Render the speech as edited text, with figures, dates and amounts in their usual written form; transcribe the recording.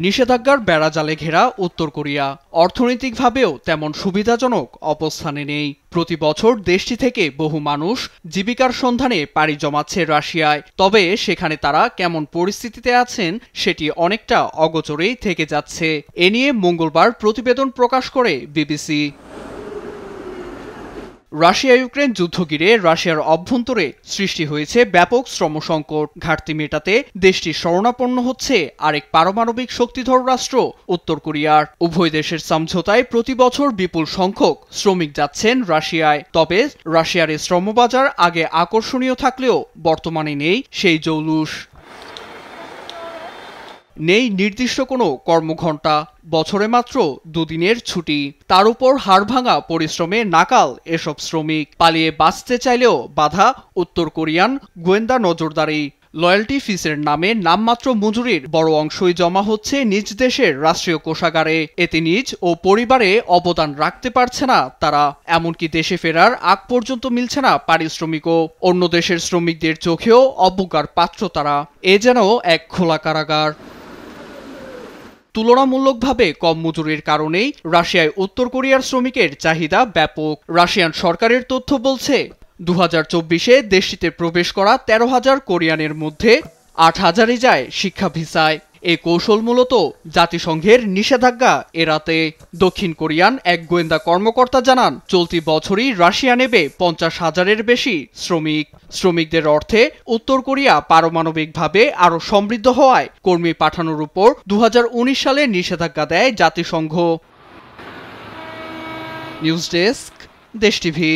নিষেধাজ্ঞার বেড়াজালে ঘেরা উত্তর কোরিয়া অর্থনৈতিকভাবেও তেমন সুবিধাজনক অবস্থানে নেই। প্রতি বছর দেশটি থেকে বহু মানুষ জীবিকার সন্ধানে পাড়ি জমাচ্ছে রাশিয়ায়। তবে সেখানে তারা কেমন পরিস্থিতিতে আছেন সেটি অনেকটা অগোচরেই থেকে যাচ্ছে। এ নিয়ে মঙ্গলবার প্রতিবেদন প্রকাশ করে বিবিসি। রাশিয়া ইউক্রেন যুদ্ধ ঘিরে রাশিয়ার অভ্যন্তরে সৃষ্টি হয়েছে ব্যাপক শ্রমসংকট। ঘাটতি মেটাতে দেশটি শরণাপন্ন হচ্ছে আরেক পারমাণবিক শক্তিধর রাষ্ট্র উত্তর কোরিয়ার। উভয় দেশের সমঝোতায় প্রতি বছর বিপুল সংখ্যক শ্রমিক যাচ্ছেন রাশিয়ায়। তবে রাশিয়ার এই শ্রমবাজার আগে আকর্ষণীয় থাকলেও বর্তমানে নেই সেই জৌলুস। নেই নির্দিষ্ট কোনো কর্মঘণ্টা, বছরে মাত্র দুদিনের ছুটি। তার উপর হাড়ভাঙা পরিশ্রমে নাকাল এসব শ্রমিক। পালিয়ে বাঁচতে চাইলেও বাধা উত্তর কোরিয়ান গোয়েন্দা নজরদারি। লয়্যালটি ফিসের নামে নামমাত্র মজুরির বড় অংশই জমা হচ্ছে নিজ দেশের রাষ্ট্রীয় কোষাগারে। এতে নিজ ও পরিবারে অবদান রাখতে পারছে না তারা। এমনকি দেশে ফেরার আগ পর্যন্ত মিলছে না পারিশ্রমিকও। অন্য দেশের শ্রমিকদের চোখেও অবজ্ঞার পাত্র তারা। এ যেন এক খোলা কারাগার। তুলনামূলকভাবে কম মজুরির কারণেই রাশিয়ায় উত্তর কোরিয়ার শ্রমিকের চাহিদা ব্যাপক। রাশিয়ান সরকারের তথ্য বলছে 2024-এ দেশটিতে প্রবেশ করা 13,000 কোরিয়ানের মধ্যে 8,000-ই যায় শিক্ষা ভিসায়। এই কৌশল মূলত জাতিসংঘের নিষেধাজ্ঞা এড়াতে। দক্ষিণ কোরিয়ান এক গোয়েন্দা কর্মকর্তা জানান, চলতি বছরই রাশিয়া নেবে 50,000-এর বেশি শ্রমিক। শ্রমিকদের অর্থে উত্তর কোরিয়া পারমাণবিকভাবে আরও সমৃদ্ধ হওয়ায় কর্মী পাঠানোর উপর 2019 সালে নিষেধাজ্ঞা দেয় জাতিসংঘ। নিউজ ডেস্ক, দেশ টিভি।